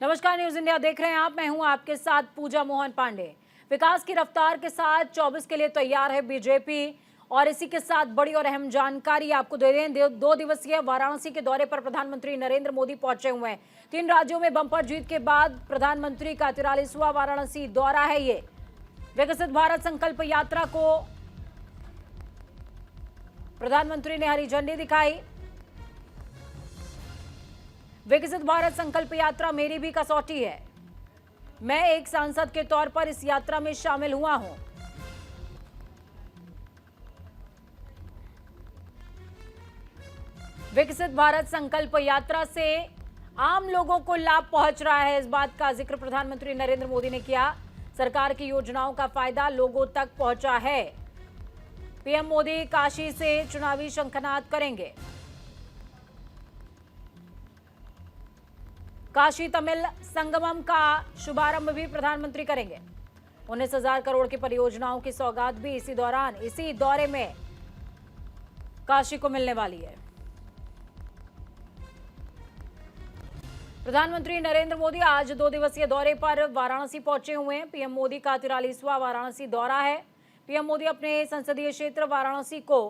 नमस्कार, news India देख रहे हैं आप। मैं हूं आपके साथ पूजा मोहन पांडे। विकास की रफ्तार के साथ 24 के लिए तैयार है बीजेपी। और इसी के साथ बड़ी और अहम जानकारी आपको दे दें। 2 दिवसीय वाराणसी के दौरे पर प्रधानमंत्री नरेंद्र मोदी पहुंचे हुए हैं। 3 राज्यों में बम्पर जीत के बाद प्रधानमंत्री का 43वां वाराणसी दौरा है। ये विकसित भारत संकल्प यात्रा को प्रधानमंत्री ने हरी झंडी दिखाई। विकसित भारत संकल्प यात्रा मेरी भी कसौटी है। मैं एक सांसद के तौर पर इस यात्रा में शामिल हुआ हूं। विकसित भारत संकल्प यात्रा से आम लोगों को लाभ पहुंच रहा है, इस बात का जिक्र प्रधानमंत्री नरेंद्र मोदी ने किया। सरकार की योजनाओं का फायदा लोगों तक पहुंचा है। पीएम मोदी काशी से चुनावी शंखनाद करेंगे। काशी तमिल संगमम का शुभारंभ भी प्रधानमंत्री करेंगे। 19,000 करोड़ की परियोजनाओं की सौगात भी इसी दौरे में काशी को मिलने वाली है। प्रधानमंत्री नरेंद्र मोदी आज 2 दिवसीय दौरे पर वाराणसी पहुंचे हुए हैं। पीएम मोदी का 43वां वाराणसी दौरा है। पीएम मोदी अपने संसदीय क्षेत्र वाराणसी को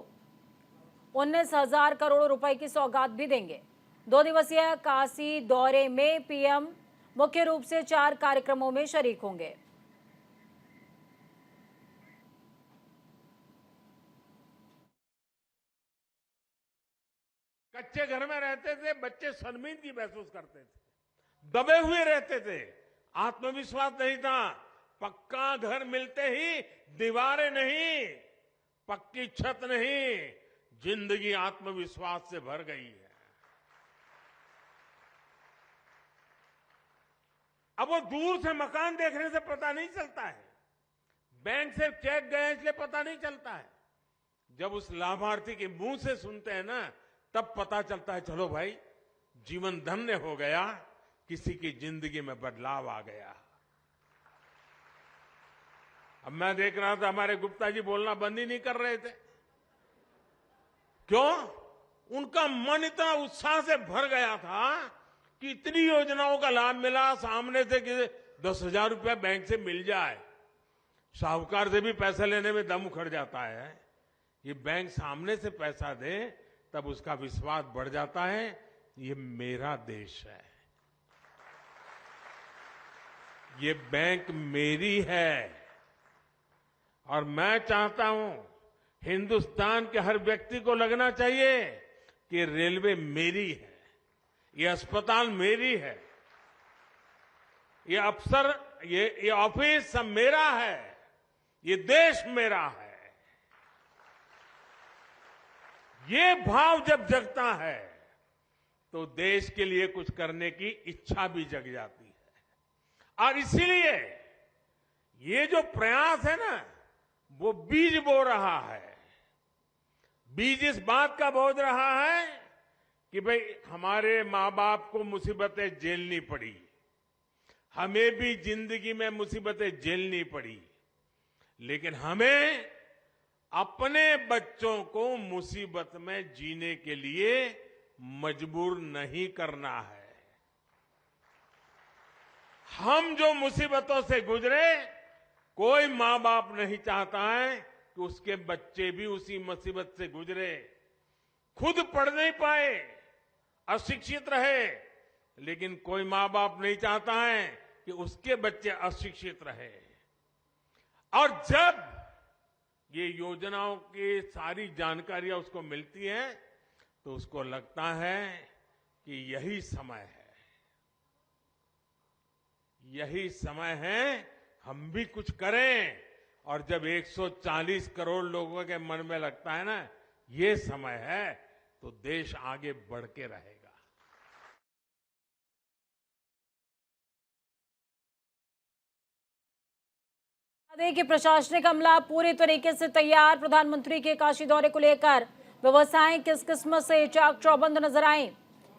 19,000 करोड़ रुपए की सौगात भी देंगे। 2 दिवसीय काशी दौरे में पीएम मुख्य रूप से 4 कार्यक्रमों में शरीक होंगे। कच्चे घर में रहते थे, बच्चे शर्मिंदगी महसूस करते थे, दबे हुए रहते थे, आत्मविश्वास नहीं था। पक्का घर मिलते ही दीवारें नहीं, पक्की छत नहीं, जिंदगी आत्मविश्वास से भर गई है। अब वो दूर से मकान देखने से पता नहीं चलता है, बैंक से चेक गए इसलिए पता नहीं चलता है। जब उस लाभार्थी के मुंह से सुनते हैं ना, तब पता चलता है चलो भाई जीवन धन्य हो गया, किसी की जिंदगी में बदलाव आ गया। अब मैं देख रहा था हमारे गुप्ता जी बोलना बंद ही नहीं कर रहे थे। क्यों? उनका मन इतना उत्साह से भर गया था कि इतनी योजनाओं का लाभ मिला, सामने से कि 10,000 रुपया बैंक से मिल जाए। साहूकार से भी पैसे लेने में दम उखड़ जाता है। ये बैंक सामने से पैसा दे तब उसका विश्वास बढ़ जाता है, ये मेरा देश है, ये बैंक मेरी है। और मैं चाहता हूं हिंदुस्तान के हर व्यक्ति को लगना चाहिए कि रेलवे मेरी है, ये अस्पताल मेरी है, ये अफसर, ये ऑफिस सब मेरा है, ये देश मेरा है। ये भाव जब जगता है तो देश के लिए कुछ करने की इच्छा भी जग जाती है। और इसीलिए ये जो प्रयास है ना, वो बीज बो रहा है। बीज इस बात का बो रहा है कि भाई हमारे मां बाप को मुसीबतें झेलनी पड़ी, हमें भी जिंदगी में मुसीबतें झेलनी पड़ी, लेकिन हमें अपने बच्चों को मुसीबत में जीने के लिए मजबूर नहीं करना है। हम जो मुसीबतों से गुजरे, कोई मां बाप नहीं चाहता है कि उसके बच्चे भी उसी मुसीबत से गुजरे। खुद पढ़ नहीं पाए, अशिक्षित रहे, लेकिन कोई मां बाप नहीं चाहता है कि उसके बच्चे अशिक्षित रहे। और जब ये योजनाओं की सारी जानकारियां उसको मिलती हैं तो उसको लगता है कि यही समय है, यही समय है हम भी कुछ करें। और जब 140 करोड़ लोगों के मन में लगता है ना ये समय है, तो देश आगे बढ़ के रहेगा। देखिए, प्रशासनिक अमला पूरी तरीके से तैयार। प्रधानमंत्री के काशी दौरे को लेकर व्यवस्थाएं किस किस्म से चाक चौबंद नजर आई,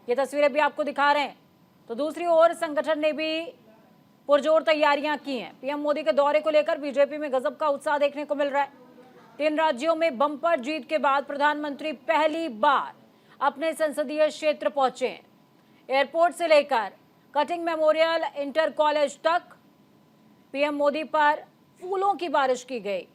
ये तस्वीरें भी आपको दिखा रहे हैं। तो दूसरी ओर संगठन ने भी पुरजोर तैयारियां की हैं। पीएम मोदी के दौरे को लेकर बीजेपी में गजब का उत्साह देखने को मिल रहा है। 3 राज्यों में बम्पर जीत के बाद प्रधानमंत्री पहली बार अपने संसदीय क्षेत्र पहुंचे हैं। एयरपोर्ट से लेकर कटिंग मेमोरियल इंटर कॉलेज तक पीएम मोदी पर फूलों की बारिश की गई।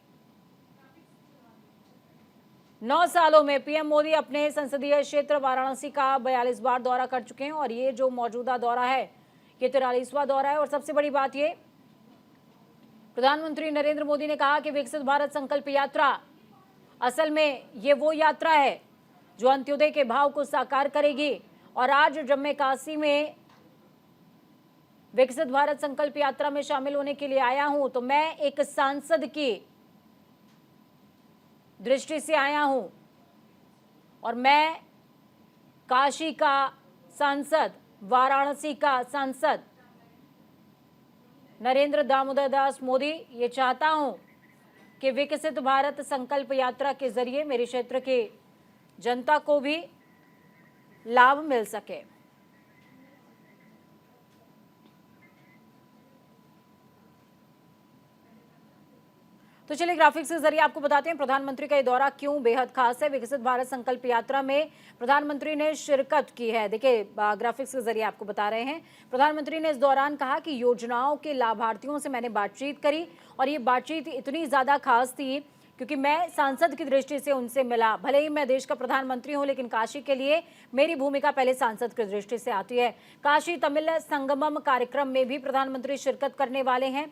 9 सालों में पीएम मोदी अपने संसदीय क्षेत्र वाराणसी का 42 बार दौरा कर चुके हैं और ये जो मौजूदा दौरा है ये 43वां दौरा है। और सबसे बड़ी बात ये, प्रधानमंत्री नरेंद्र मोदी ने कहा कि विकसित भारत संकल्प यात्रा असल में ये वो यात्रा है जो अंत्योदय के भाव को साकार करेगी। और आज जब मैं काशी में विकसित भारत संकल्प यात्रा में शामिल होने के लिए आया हूं तो मैं एक सांसद की दृष्टि से आया हूं और मैं काशी का सांसद, वाराणसी का सांसद नरेंद्र दामोदर दास मोदी ये चाहता हूं कि विकसित भारत संकल्प यात्रा के जरिए मेरे क्षेत्र की जनता को भी लाभ मिल सके। तो चलिए ग्राफिक्स के जरिए आपको बताते हैं प्रधानमंत्री का ये दौरा क्यों बेहद खास है। विकसित भारत संकल्प यात्रा में प्रधानमंत्री ने शिरकत की है। देखिए ग्राफिक्स के जरिए आपको बता रहे हैं, प्रधानमंत्री ने इस दौरान कहा कि योजनाओं के लाभार्थियों से मैंने बातचीत करी और ये बातचीत इतनी ज्यादा खास थी क्योंकि मैं सांसद की दृष्टि से उनसे मिला। भले ही मैं देश का प्रधानमंत्री हूं लेकिन काशी के लिए मेरी भूमिका पहले सांसद की दृष्टि से आती है। काशी तमिल संगमम कार्यक्रम में भी प्रधानमंत्री शिरकत करने वाले हैं।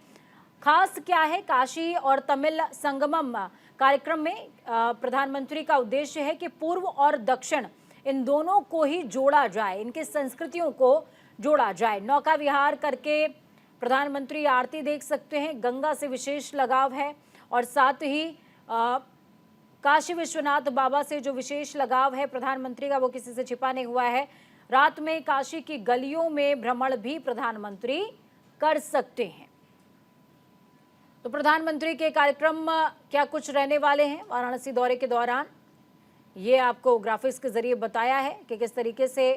खास क्या है, काशी और तमिल संगमम कार्यक्रम में प्रधानमंत्री का उद्देश्य है कि पूर्व और दक्षिण इन दोनों को ही जोड़ा जाए, इनकी संस्कृतियों को जोड़ा जाए। नौका विहार करके प्रधानमंत्री आरती देख सकते हैं, गंगा से विशेष लगाव है और साथ ही काशी विश्वनाथ बाबा से जो विशेष लगाव है प्रधानमंत्री का वो किसी से छिपा नहीं हुआ है। रात में काशी की गलियों में भ्रमण भी प्रधानमंत्री कर सकते हैं। तो प्रधानमंत्री के कार्यक्रम क्या कुछ रहने वाले हैं वाराणसी दौरे के दौरान, ये आपको ग्राफिक्स के जरिए बताया है कि किस तरीके से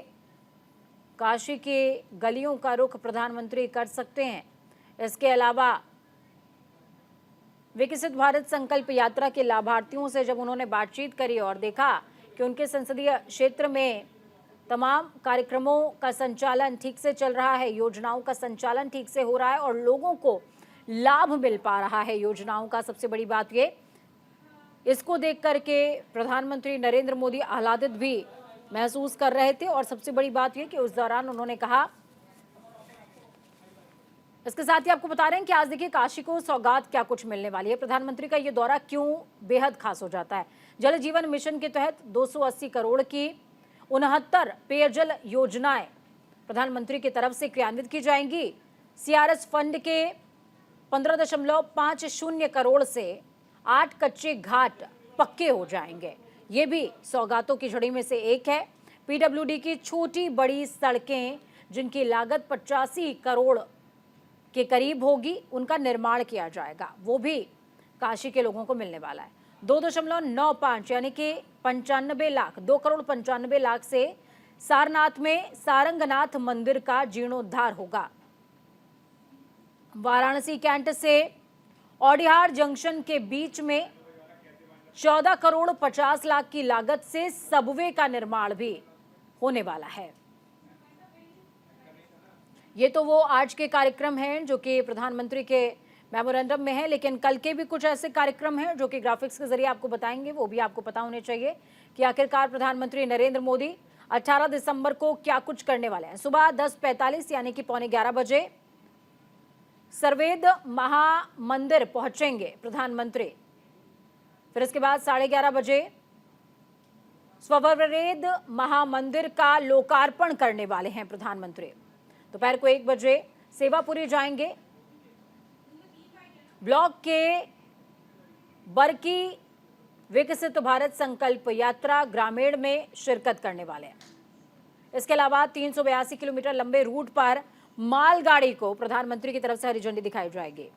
काशी की गलियों का रुख प्रधानमंत्री कर सकते हैं। इसके अलावा विकसित भारत संकल्प यात्रा के लाभार्थियों से जब उन्होंने बातचीत करी और देखा कि उनके संसदीय क्षेत्र में तमाम कार्यक्रमों का संचालन ठीक से चल रहा है, योजनाओं का संचालन ठीक से हो रहा है और लोगों को लाभ मिल पा रहा है योजनाओं का, सबसे बड़ी बात ये, इसको देख करके प्रधानमंत्री नरेंद्र मोदी आह्लादित भी महसूस कर रहे थे। और सबसे बड़ी बात ये कि उस दौरान उन्होंने कहा, इसके साथ ही आपको बता रहे हैं कि आज देखिए काशी को सौगात क्या कुछ मिलने वाली है। प्रधानमंत्री का ये दौरा क्यों बेहद खास हो जाता है। जल जीवन मिशन के तहत 280 करोड़ की 69 पेयजल योजनाएं प्रधानमंत्री की तरफ से क्रियान्वित की जाएंगी। सीआरएस फंड के 15.50 करोड़ से 8 कच्चे घाट पक्के हो जाएंगे, ये भी सौगातों की झड़ी में से एक है। पीडब्ल्यूडी की छोटी बड़ी सड़कें जिनकी लागत 85 करोड़ के करीब होगी, उनका निर्माण किया जाएगा, वो भी काशी के लोगों को मिलने वाला है। 2.95 यानी कि 95 लाख, 2 करोड़ 95 लाख से सारनाथ में सारंगनाथ मंदिर का जीर्णोद्धार होगा। वाराणसी कैंट से औडिहार जंक्शन के बीच में 14 करोड़ 50 लाख की लागत से सबवे का निर्माण भी होने वाला है। ये तो वो आज के कार्यक्रम हैं जो कि प्रधानमंत्री के मेमोरेंडम में है, लेकिन कल के भी कुछ ऐसे कार्यक्रम हैं जो कि ग्राफिक्स के जरिए आपको बताएंगे, वो भी आपको पता होने चाहिए कि आखिरकार प्रधानमंत्री नरेंद्र मोदी 18 दिसंबर को क्या कुछ करने वाले हैं। सुबह 10:45 यानी कि 11:15 बजे सर्वेद महामंदिर पहुंचेंगे प्रधानमंत्री। फिर इसके बाद 11:30 बजे स्वरवेद महामंदिर का लोकार्पण करने वाले हैं प्रधानमंत्री। दोपहर को 1 बजे सेवापुरी जाएंगे। ब्लॉक के बरकी विकसित भारत संकल्प यात्रा ग्रामीण में शिरकत करने वाले हैं। इसके अलावा 382 किलोमीटर लंबे रूट पर मालगाड़ी को प्रधानमंत्री की तरफ से हरी झंडी दिखाई जाएगी।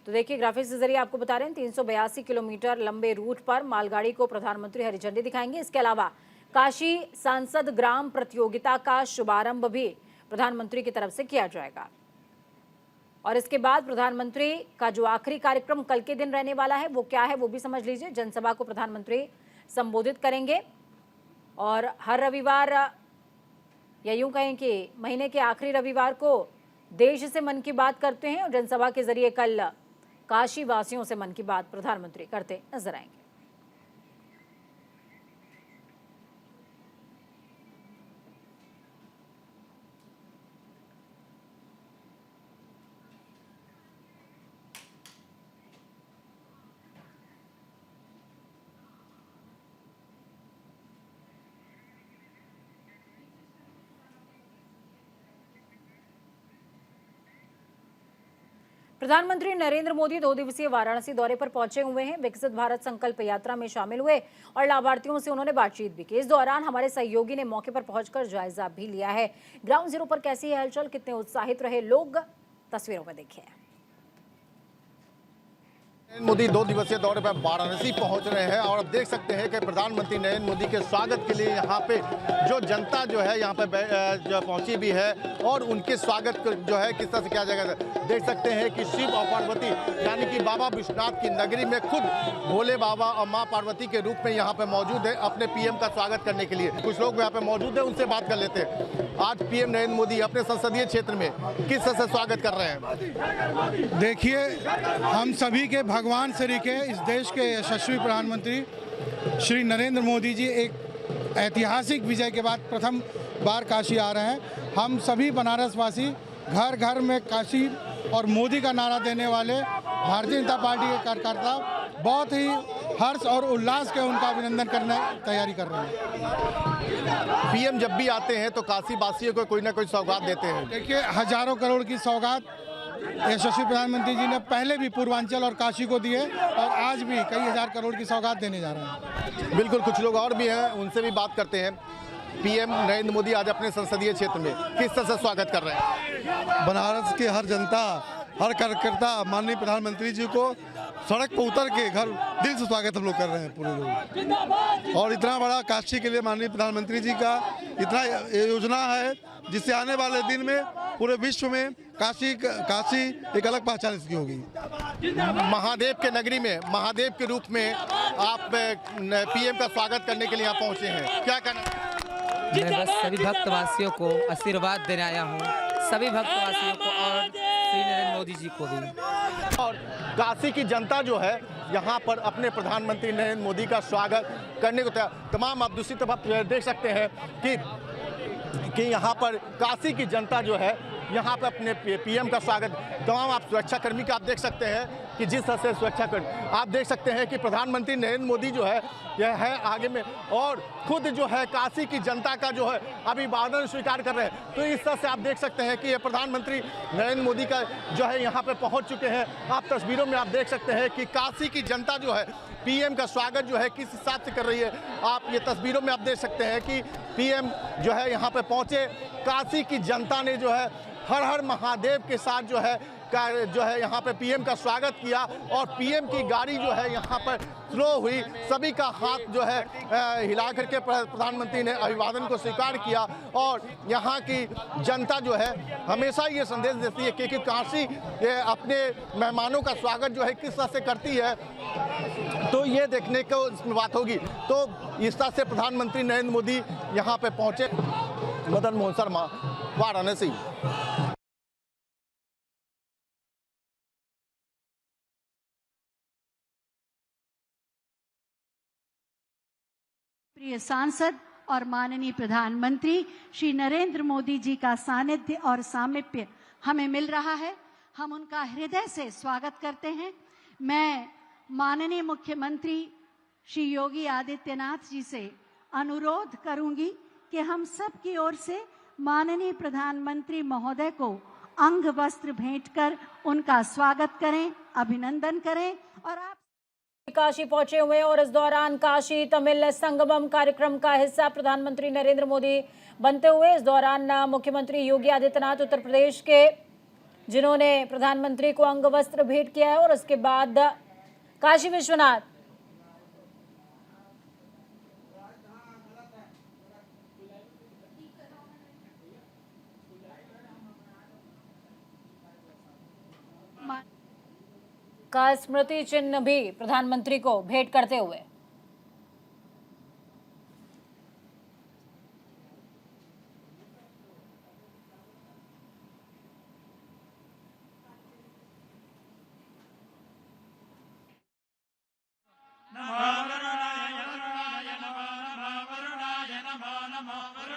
तो देखिए ग्राफिक्स के जरिए आपको बता रहे हैं 382 किलोमीटर लंबे रूट पर मालगाड़ी को प्रधानमंत्री हरी झंडी दिखाएंगे। इसके अलावा काशी सांसद ग्राम प्रतियोगिता का शुभारंभ भी प्रधानमंत्री की तरफ से किया जाएगा। और इसके बाद प्रधानमंत्री का जो आखिरी कार्यक्रम कल के दिन रहने वाला है वो क्या है वो भी समझ लीजिए। जनसभा को प्रधानमंत्री संबोधित करेंगे और हर रविवार या यूं कहें कि महीने के आखिरी रविवार को देश से मन की बात करते हैं और जनसभा के जरिए कल काशी वासियों से मन की बात प्रधानमंत्री करते नजर आएंगे। प्रधानमंत्री नरेंद्र मोदी 2 दिवसीय वाराणसी दौरे पर पहुंचे हुए हैं। विकसित भारत संकल्प यात्रा में शामिल हुए और लाभार्थियों से उन्होंने बातचीत भी की। इस दौरान हमारे सहयोगी ने मौके पर पहुंचकर जायजा भी लिया है। ग्राउंड जीरो पर कैसी है हलचल, कितने उत्साहित रहे लोग, तस्वीरों में देखिए। मोदी 2 दिवसीय दौरे पर वाराणसी पहुंच रहे हैं और अब देख सकते हैं कि प्रधानमंत्री नरेंद्र मोदी के स्वागत के लिए यहाँ पे जो जनता जो है यहाँ पे जो पहुंची भी है और उनके स्वागत को जो है किस तरह से किया जाएगा। देख सकते हैं कि शिव और पार्वती यानी कि बाबा विश्वनाथ की नगरी में खुद भोले बाबा और माँ पार्वती के रूप में यहाँ पे मौजूद है अपने पीएम का स्वागत करने के लिए। कुछ लोग यहाँ पे मौजूद है, उनसे बात कर लेते हैं। आज पीएम नरेंद्र मोदी अपने संसदीय क्षेत्र में किस तरह से स्वागत कर रहे हैं? देखिए, हम सभी के भगवान श्री के इस देश के यशस्वी प्रधानमंत्री श्री नरेंद्र मोदी जी एक ऐतिहासिक विजय के बाद प्रथम बार काशी आ रहे हैं। हम सभी बनारस वासी घर घर में काशी और मोदी का नारा देने वाले भारतीय जनता पार्टी के कार्यकर्ता बहुत ही हर्ष और उल्लास के उनका अभिनंदन करने तैयारी कर रहे हैं। पीएम जब भी आते हैं तो काशी वासियों को कोई ना कोई सौगात देते हैं। देखिए, हजारों करोड़ की सौगात यशस्वी प्रधानमंत्री जी ने पहले भी पूर्वांचल और काशी को दिए और आज भी कई हजार करोड़ की सौगात देने जा रहे हैं। बिल्कुल, कुछ लोग और भी हैं, उनसे भी बात करते हैं। पीएम नरेंद्र मोदी आज अपने संसदीय क्षेत्र में किस तरह से स्वागत कर रहे हैं? बनारस की हर जनता, हर कार्यकर्ता माननीय प्रधानमंत्री जी को सड़क पर उतर के घर दिल से स्वागत हम लोग कर रहे हैं पूरे लोग। और इतना बड़ा काशी के लिए माननीय प्रधानमंत्री जी का इतना योजना है जिससे आने वाले दिन में पूरे विश्व में काशी एक अलग पहचान इसकी होगी। महादेव के नगरी में महादेव के रूप में आप पीएम का स्वागत करने के लिए यहाँ पहुँचे हैं, क्या कहना? मैं बस सभी भक्तवासियों को आशीर्वाद देने आया हूँ, सभी भक्तवासियों को और श्री नरेंद्र मोदी जी को भी। और काशी की जनता जो है यहाँ पर अपने प्रधानमंत्री नरेंद्र मोदी का स्वागत करने को तमाम आप दूसरी तरफ देख सकते हैं कि यहाँ पर काशी की जनता जो है यहाँ पर अपने पीएम का स्वागत, तमाम आप सुरक्षाकर्मी का आप देख सकते हैं कि जिस तरह से सुरक्षाकर्मी आप देख सकते हैं कि प्रधानमंत्री नरेंद्र मोदी जो है यह है आगे में और खुद जो है काशी की जनता का जो है अभिवादन स्वीकार कर रहे हैं। तो इस तरह से आप देख सकते हैं कि ये प्रधानमंत्री नरेंद्र मोदी का जो है यहाँ पे पहुँच चुके हैं। आप तस्वीरों में आप देख सकते हैं कि काशी की जनता जो है पीएम का स्वागत जो है किस हिसाब से कर रही है। आप ये तस्वीरों में आप देख सकते हैं कि पीएम जो है यहाँ पे पहुँचे, काशी की जनता ने जो है हर हर महादेव के साथ जो है यहाँ पे पीएम का स्वागत किया और पीएम की गाड़ी जो है यहाँ पर स्लो हुई, सभी का हाथ जो है हिला करके प्रधानमंत्री ने अभिवादन को स्वीकार किया। और यहाँ की जनता जो है हमेशा ये संदेश देती है कि काशी अपने मेहमानों का स्वागत जो है किस तरह से करती है, तो ये देखने को इसमें बात होगी। तो इस तरह से प्रधानमंत्री नरेंद्र मोदी यहाँ पे पहुँचे। मदन मोहन शर्मा, वाराणसी। प्रिय सांसद और माननीय प्रधानमंत्री श्री नरेंद्र मोदी जी का सानिध्य और सामीप्य हमें मिल रहा है। हम उनका हृदय से स्वागत करते हैं। मैं माननीय मुख्यमंत्री श्री योगी आदित्यनाथ जी से अनुरोध करूंगी कि हम सब की ओर से माननीय प्रधानमंत्री महोदय को अंग वस्त्र भेंट कर उनका स्वागत करें, अभिनंदन करें। और आप काशी पहुंचे हुए और इस दौरान काशी तमिल संगमम कार्यक्रम का हिस्सा प्रधानमंत्री नरेंद्र मोदी बनते हुए। इस दौरान मुख्यमंत्री योगी आदित्यनाथ उत्तर प्रदेश के, जिन्होंने प्रधानमंत्री को अंग वस्त्र भेंट किया है, और उसके बाद काशी विश्वनाथ का स्मृति चिन्ह भी प्रधानमंत्री को भेंट करते हुए।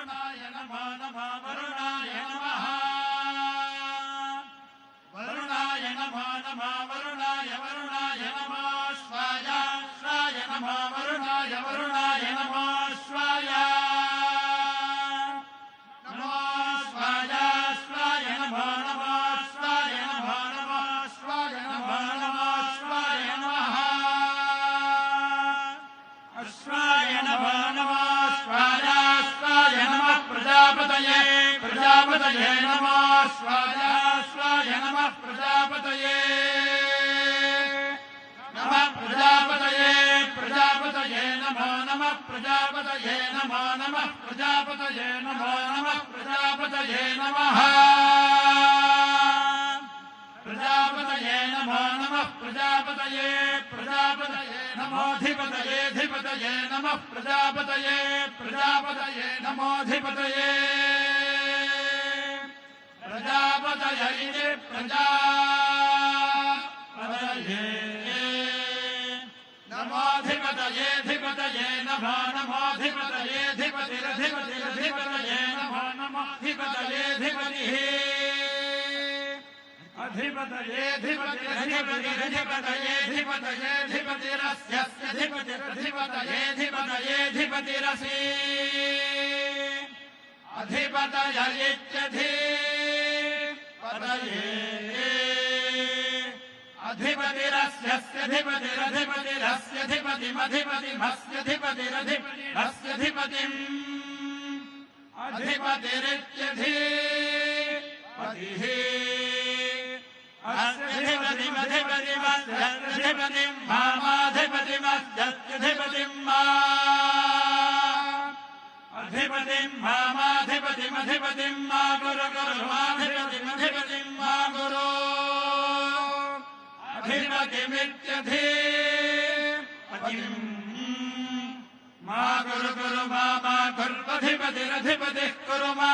वरुणाय नमो नमः वरुणाय नमः वरुणाय नमो नमः वरुणाय वरुणाय नमः स्वाय स्वाय नमः वरुणाय वरुणाय नमः स्वाय नमो स्वाय स्वाय नमो नमः स्वाय नमो नमः स्वाय नमो नमः स्वाय नमः स्वाय नमो नमः स्वाय स्वाय नमः प्रजापतये प्रजापतये नमः स्वाय स्वाय नमः प्रजापतये नमः प्रजापतये प्रजापतये नमो नमः प्रजापतये नमो नमः प्रजापतये नमो नमः प्रजापतये नमः प्रजापतये नमो नमः प्रजापतये प्रजापतये नमोऽधिपतये धिपतये नमः प्रजापतये प्रजापतये नमोऽधिपतये प्रजापतये प्रजापतये नमोऽधिपतये धिपतये नमो नमोऽधिपतये धिपतिरधिपतिरधिपतये नमो नमोऽधिपतये धिपतिः अधिपतये धिपतिरधिपतिरधिपतये धिपतये धिपतिरस्य धिपतिरधिपतये धिपतये धिपतिरसि अधिपतयेत्यधि पतये अधिपतिरस्यधिपतिरधिपतिरस्य धिपतिमधिपतिमस्यधिपतिरधिपतिरस्य धिपतिम् अधिपतिरित्यधि पतिः अस्यधिपतिमधिपतिमस्यधिपतिम् मामाधिपतिमस्यधिपतिम् मा अधिपतिम् मामाधिपतिमधिपतिम् मा गुरु गुरु माधिपतिमधिपतिम् मा गुरु अधिपतिमित्यधि पतिम् मा गुरु गुरु मा गुर्वधिपतिरधिपतिः कुरु मा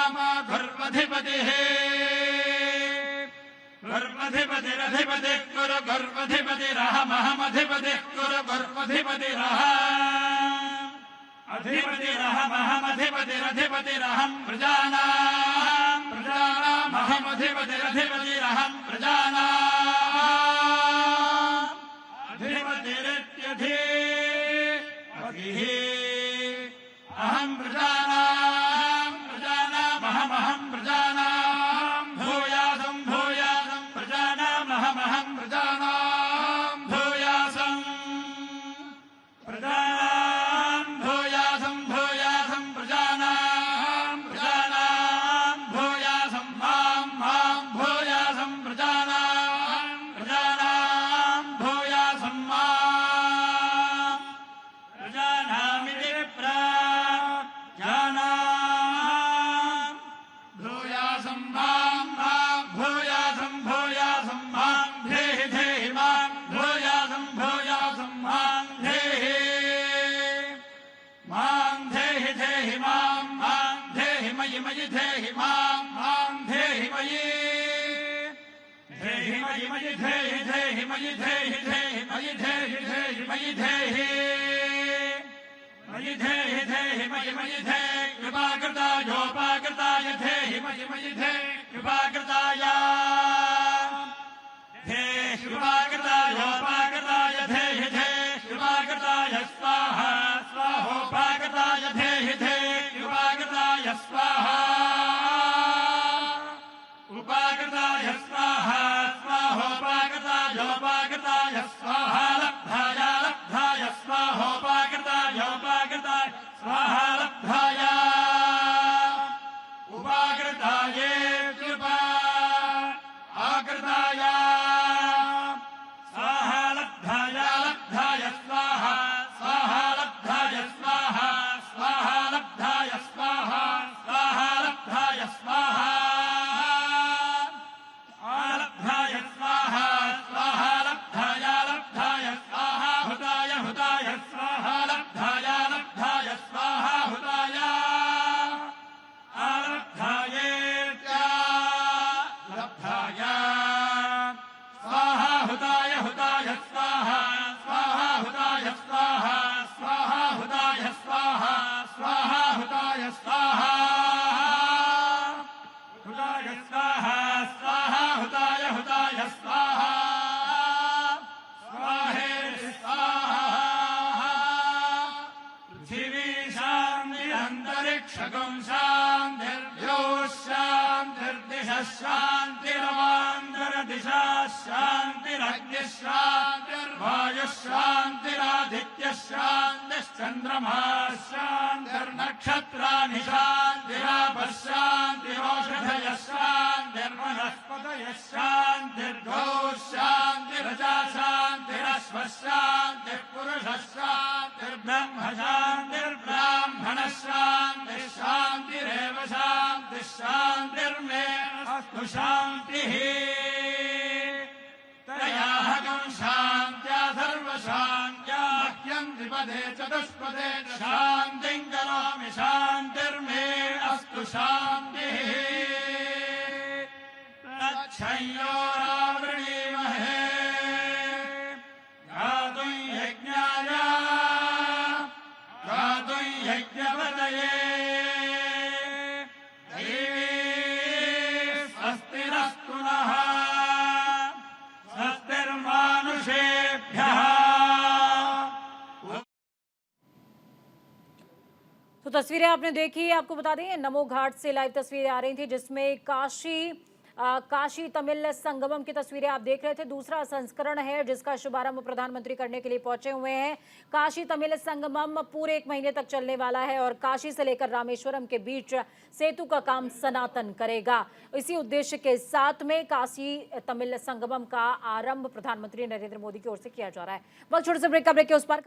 गुर्वधिपतिः गुर्वधिपतिरधिपतिः कुरु गुर्वधिपतिरहमहमधिपतिः कुरु गुर्वधिपतिरह अधिपतिरहमहमधिपतिरधिपतिरहम् प्रजानाम् प्रजानामहमधिपतिरधिपतिरहम् प्रजानाम् अधिपतिरित्यधि पतिः अहम् प्रजानाम् प्रजानामहमहम् प्रजानाम् भूयासम् भूयासम् प्रजानामहमहम् प्रजानाम् भूयासम् प्रजानाम् भूयासम् भूयासम् प्रजानाम् प्रजानाम् भूयासम् माम् माम् भूयासम् प्रजानाम् प्रजानाम् भूयासम् माम् प्रजानामिति प्रजानाम् भूयासम् माम् माम् भूयासम् भूयासम् माम् धेहि धेहि माम् भूयासम् भूयासम् माम् धेहि माम् धेहि धेहि माम् माम् धेहि मयि मयि धेहि माम् माम् धेहि मयि धेहि मयि मयि धेहि धेहि मयि धेहि धेहि मयि धेहि धेहि मयि धेहि मयि धेहि धेहि मयि मयि धेहि कृपाकृतायोपाकृताय धेहि मयि मयि धेहि कृपाकृताय धेहि कृपाकृतायोपाकृताय धेहि धेहि कृपाकृताय स्वाहा स्वाहोपाकृताय धेहि धेहि कृपाकृताय स्वाहा उपाकृताय स्वाहा स्वाहोपाकृतायोपाकृताय स्वाहा लब्धाय लब्धाय स्वाहोपाकृतायोपाकृताय स्वाहा लब्धाय उपाकृताय कृपा आकृताय स्वाहा लब्धाय लब्धाय स्वाहा स्वाहा लब्धाय स्वाहा स्वाहा लब्धाय स्वाहा स्वाहा लब्धाय स्वाहा आलब्धाय स्वाहा स्वाहा लब्धाय लब्धाय स्वाहा हुताय हुताय स्वाहा लब्धाय लब्धाय स्वाहा हुताय आलब्धायेत्यधि शान्तिर्वायुः शान्तिरादित्यः शान्तिश्चन्द्रमा शान्तिर्नक्षत्राणि शान्तिरापः शान्तिरोषधयः शान्तिर्वनस्पतयः शान्तिर्गौः शान्तिरजा शान्तिरश्वः शान्तिः पुरुषः शान्तिर्ब्रह्म शान्तिर्ब्राह्मणः शान्तिः शान्तिरेव शान्तिः शान्तिर्मे अस्तु शान्तिः त्रयाहकं शान्त्या सर्वशान्त्या मह्यं द्विपदे चतुष्पदे च शान्तिं करोमि शान्तिर्मे अस्तु शान्तिः तच्छयोरावृणीमहे गातुं यज्ञाय गातुं यज्ञपतये देवी स्वस्तिरस्तु नः स्वस्तिर्मानुषेभ्यः। तो तस्वीरें आपने देखी। आपको बता दें नमो घाट से लाइव तस्वीरें आ रही थी जिसमें काशी तमिल संगमम की तस्वीरें आप देख रहे थे। दूसरा संस्करण है जिसका शुभारंभ प्रधानमंत्री करने के लिए पहुंचे हुए हैं। काशी तमिल संगमम पूरे 1 महीने तक चलने वाला है और काशी से लेकर रामेश्वरम के बीच सेतु का काम सनातन करेगा। इसी उद्देश्य के साथ में काशी तमिल संगमम का आरंभ प्रधानमंत्री नरेंद्र मोदी की ओर से किया जा रहा है। वक्त छोटे से ब्रेक के उस पार